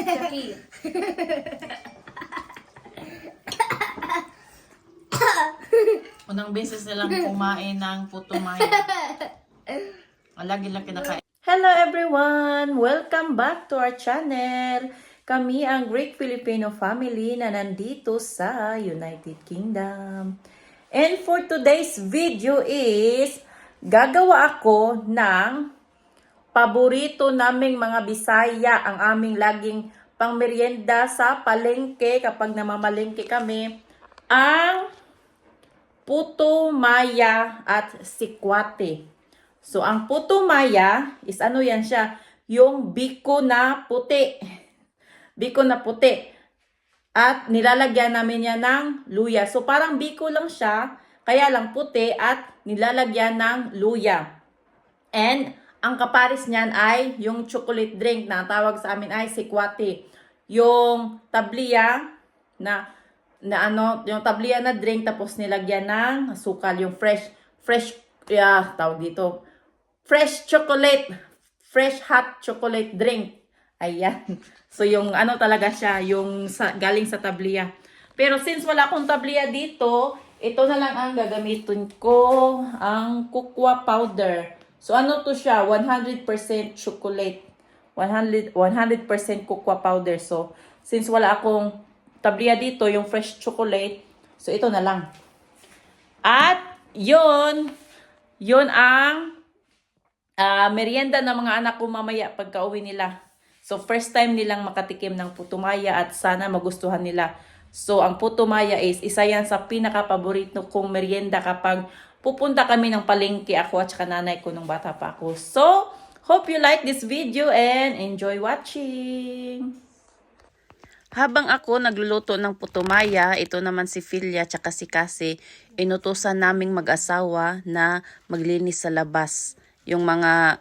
Jackie. Unang beses nilang kumain ng putumay. Lagi lang kinakain. Hello everyone! Welcome back to our channel. Kami ang Greek Filipino family na nandito sa United Kingdom. And for today's video is gagawa ako ng paborito naming mga Bisaya, ang aming laging pangmeryenda sa palengke kapag namamalengke kami, ang puto maya at sikwate. So, ang puto maya is ano yan siya? Yung biko na puti. Biko na puti. At nilalagyan namin yan ng luya. So, parang biko lang siya, kaya lang puti at nilalagyan ng luya. And, ang kaparis niyan ay yung chocolate drink na tawag sa amin ay sikwate. Yung tabliya yung tabliya na drink tapos nilagyan ng asukal, yung fresh tawag dito, fresh hot chocolate drink. Ayan. So yung ano talaga siya, yung galing sa tabliya. Pero since wala akong tabliya dito, ito na lang ang gagamitin ko, ang cocoa powder. So ano to siya? 100% chocolate. 100% cocoa powder. So since wala akong tabliya dito, yung fresh chocolate, so ito na lang. At yun ang merienda ng mga anak ko mamaya pagka uwi nila. So first time nilang makatikim ng putumaya at sana magustuhan nila. So ang putumaya is isa yan sa pinaka-paborito kong merienda kapag pupunta kami ng palengke, ako at saka nanay ko nung bata pa ako. So hope you like this video and enjoy watching. Habang ako nagluluto ng putumaya, ito naman si Filia at si Cassie, inutusan naming mag-asawa na maglinis sa labas. Yung mga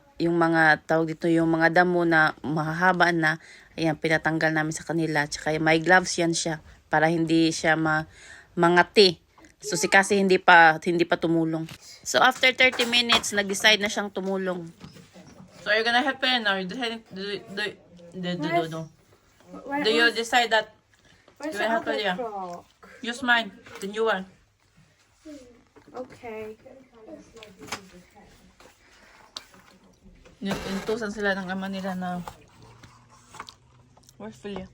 tawag dito, yung mga damo na mahahaba na, ayan, pinatanggal namin sa kanila. Tsaka may gloves yan siya para hindi siya mangati. So si Cassie hindi pa tumulong. So after 30 minutes, nag-decide na siyang tumulong. So you're gonna help her now? Do you decide that you will help her? Yeah. Use mine, the new one. Okay. Inutusan sila ng ama nila na where's Filia?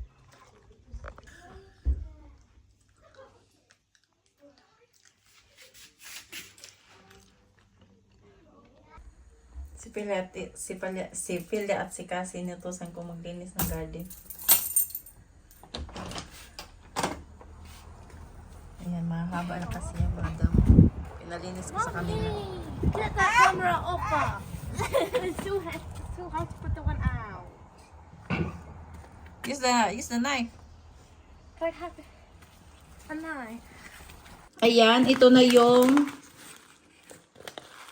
Si Filia at si Cassie inutusan ko maglinis ng garden. Ayan, mahaba na kasi yung mga damo. Pinalinis ko sa kanila. Get that camera off. It's too hard to put the one out. Use the knife. But I have a knife. Ayan, ito na yung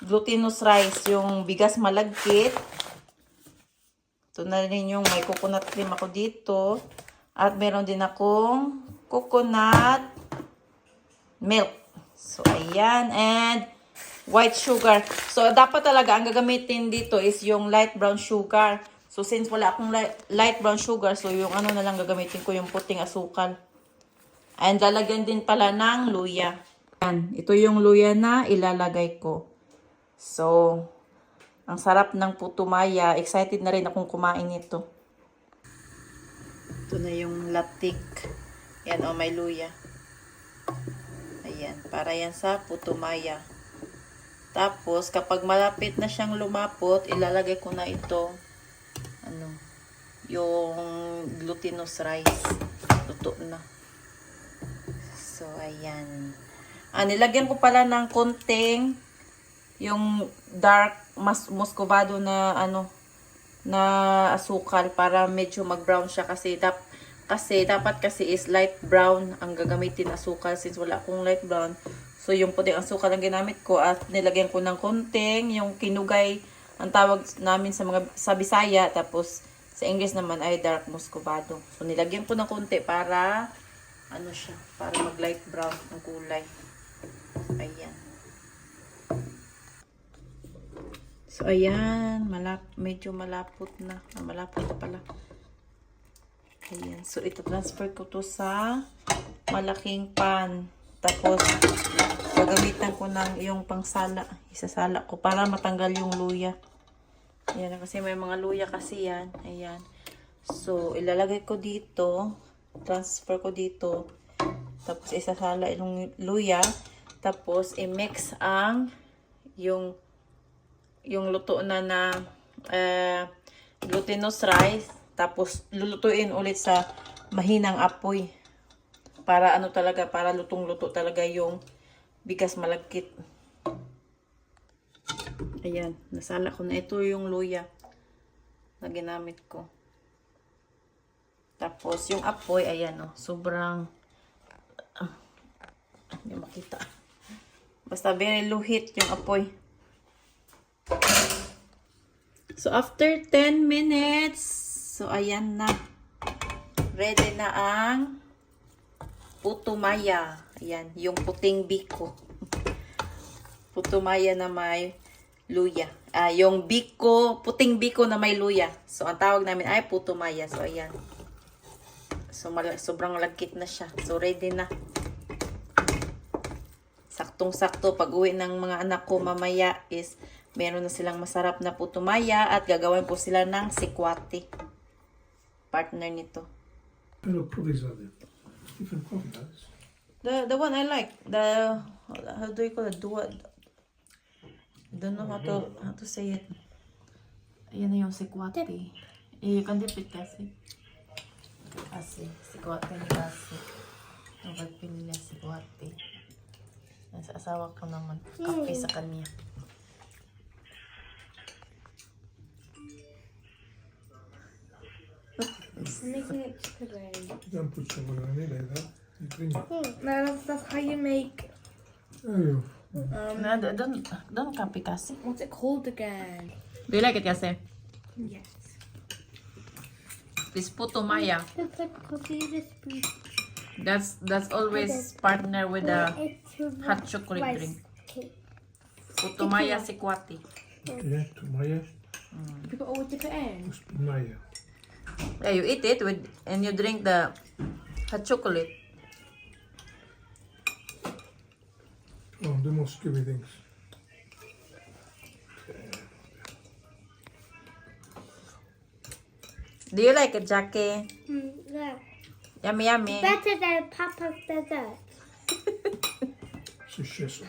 glutinous rice, yung bigas malagkit. Ito na rin yung may coconut cream ako dito. At meron din akong coconut milk. So, ayan. And white sugar. So, dapat talaga ang gagamitin dito is yung light brown sugar. So, since wala akong light brown sugar, so yung ano na lang gagamitin ko, yung puting asukal. And lalagyan din pala ng luya. Ayan. Ito yung luya na ilalagay ko. So, ang sarap ng putumaya. Excited na rin akong kumain nito. Ito na yung latik. Yan, may luya. Ayan, para yan sa putumaya. Tapos, kapag malapit na siyang lumapot, ilalagay ko na ito, yung glutinous rice. Luto na. So, ayan. Nilagyan ko pala ng konting yung dark muscovado na na asukal para medyo mag-brown siya kasi dapat is light brown ang gagamitin asukal since wala akong light brown. So yung puting asukal ang ginamit ko at nilagyan ko ng konting yung kinugay ang tawag namin sa Bisaya, tapos sa English naman ay dark muscovado. So nilagyan ko ng konti para para mag light brown ang kulay. Ayan. So, ayan. Medyo malapot na. Malapot na pala. Ayan. So, ito transfer ko to sa malaking pan. Tapos, gagamitan ko ng yung pangsala. Isasala ko para matanggal yung luya. Ayan. Kasi may mga luya kasi yan. Ayan. So, ilalagay ko dito. Transfer ko dito. Tapos, isasala yung luya. Tapos, i-mix ang yung luto na glutinous rice. Tapos, lulutuin ulit sa mahinang apoy. Para ano talaga, para lutong-luto talaga yung bigas malagkit. Ayan, nasala ko na. Ito yung luya na ginamit ko. Tapos, yung apoy, ayan o, sobrang, hindi makita. Basta very low heat yung apoy. So, after 10 minutes, so, ayan na. Ready na ang puto maya. Ayan, yung puting biko. Puto maya na may luya. Yung biko, puting biko na may luya. So, ang tawag namin ay puto maya. So, ayan. So, sobrang lagkit na siya. So, ready na. Saktong-sakto. Pag uwi ng mga anak ko mamaya is meron na silang masarap na puto maya at gagawin po sila ng sikwate. Partner nito. Hello, coffees are there. Different coffee types. The one I like. The, how do you call it? I don't know how to say it. Ayan na yung sikwate. You can dip it kasi. Kasi, sikwate na kasi. Ang pagpili na sikwate. Nasa asawa ko naman. Kape sa kanya. I'm making it today. You don't put sugar on it like that. You drink it. No, that's how you make. Oh, No, don't kape kasi. What's it called again? Do you like it kasi? Yes. This puto maya. It's like coffee recipe. That's always partner with the It's hot chocolate rice drink. cake. Puto maya sikwate. yeah, to Maya. You got all dip it in. Must be Maya. Yeah, you eat it with and you drink the hot chocolate. Oh, the most scary things. Do you like it, Jackie? Yeah. Yummy, yummy. Better than Papa's dessert. Successful.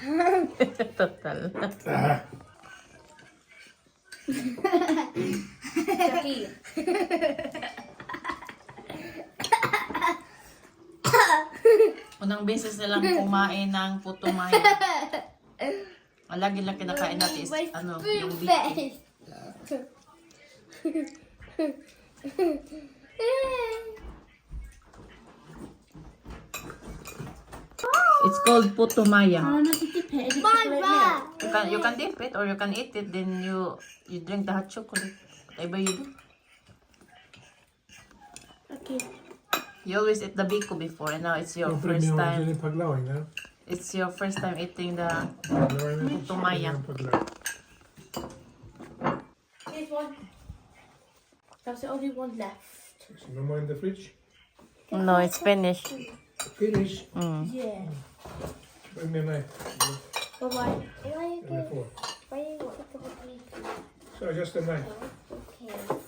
Total. Ah, Jackie. Unang beses nilang kumain ng puto maya. Lagi lang kinakain natin is My ano, spoon yung beef. face. It's called puto maya. Oh, no, you dip it in My chocolate bad. You can dip it or you can eat it, then you drink the hot chocolate. Whatever you do. Okay. You always eat the biko before and now it's your don't first put me on time. any paglawing, huh? It's your first time eating the Paglawing. puto maya. Here's one. That's the only one left. So no more in the fridge. No, it's finished. Finish. Yeah. Bring me a knife. Bye-bye. Why you And a get? fork. Why you get the beef? So just a knife. Okay.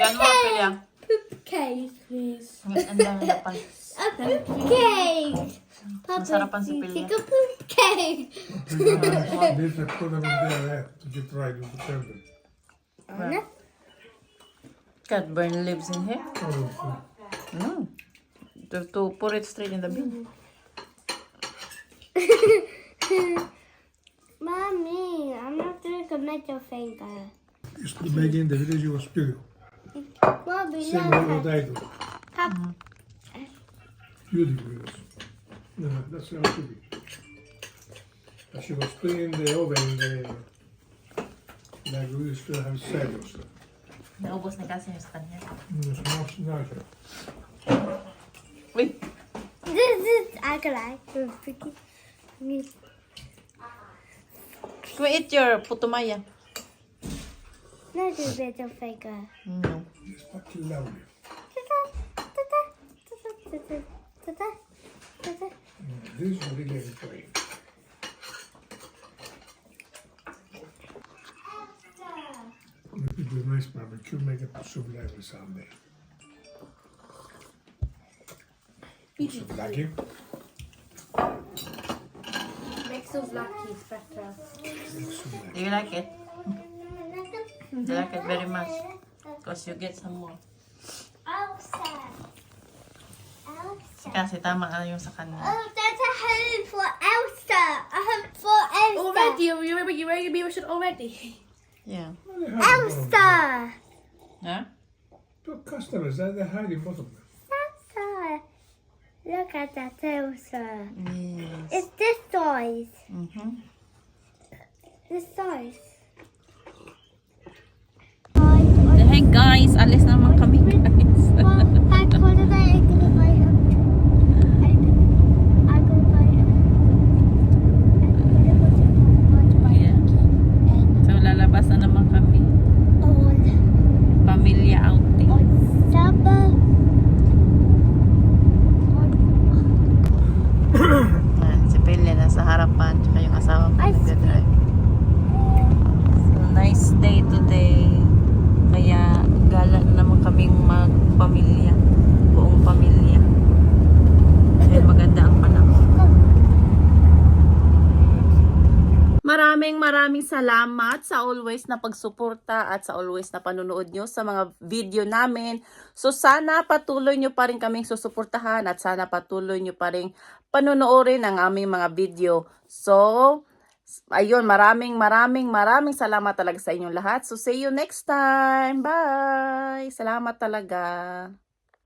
Yan mo, Pelia. Cake, please. Ang dami na pala. A poop cake. Papa, Masarapan si you Pilya. take a poop cake. There's a color in there to get right with the temper. Catburn lives in here. Oh, No. To pour it straight in the bin. Mommy, I'm not doing a middle finger. used to make in the village was beautiful. Mommy, Same way look. what I do. Papa, Beautiful it was. No, that's how it should be. And she was putting in the oven like we used to have saddles. Naubos na kasi yung sa kanya. It's much nicer. Uy! this is I like the freaky. Go eat your putumaya. No, do middle finger. No. It's fucking lovely. This is really enjoying. We could do a nice barbecue, make a souffle every Sunday. Souvlaki. Make souvlaki better. Do you like it? Do you like it very much? Because you get some more. Elsa. Elsa. Kasi tama na yung sa kanya. Oh, that's a home for Elsa. A home for Elsa. Already? You ready to be Russian already? Yeah. Elsa. Huh? To customers, they're hiding both of them. Elsa. Look at that Elsa. Yes. It's this size. Mm-hmm. This size. Hey guys, alis naman kami guys. Yeah. So lalabas na naman kami. Pamilya outing. Ayan, si Pelia nasa harapan, tsaka yung asawa ko nagdadrive. So, nice day today. Kaya gala na naman kaming magpamilya. Buong pamilya. Dahil maganda ang panahon. Maraming salamat sa always na pagsuporta at sa always na panunood nyo sa mga video namin. So sana patuloy nyo pa rin kaming susuportahan at sana patuloy nyo pa rin panunuorin ang aming mga video. So, ayun, maraming salamat talaga sa inyong lahat. So see you next time. Bye! Salamat talaga.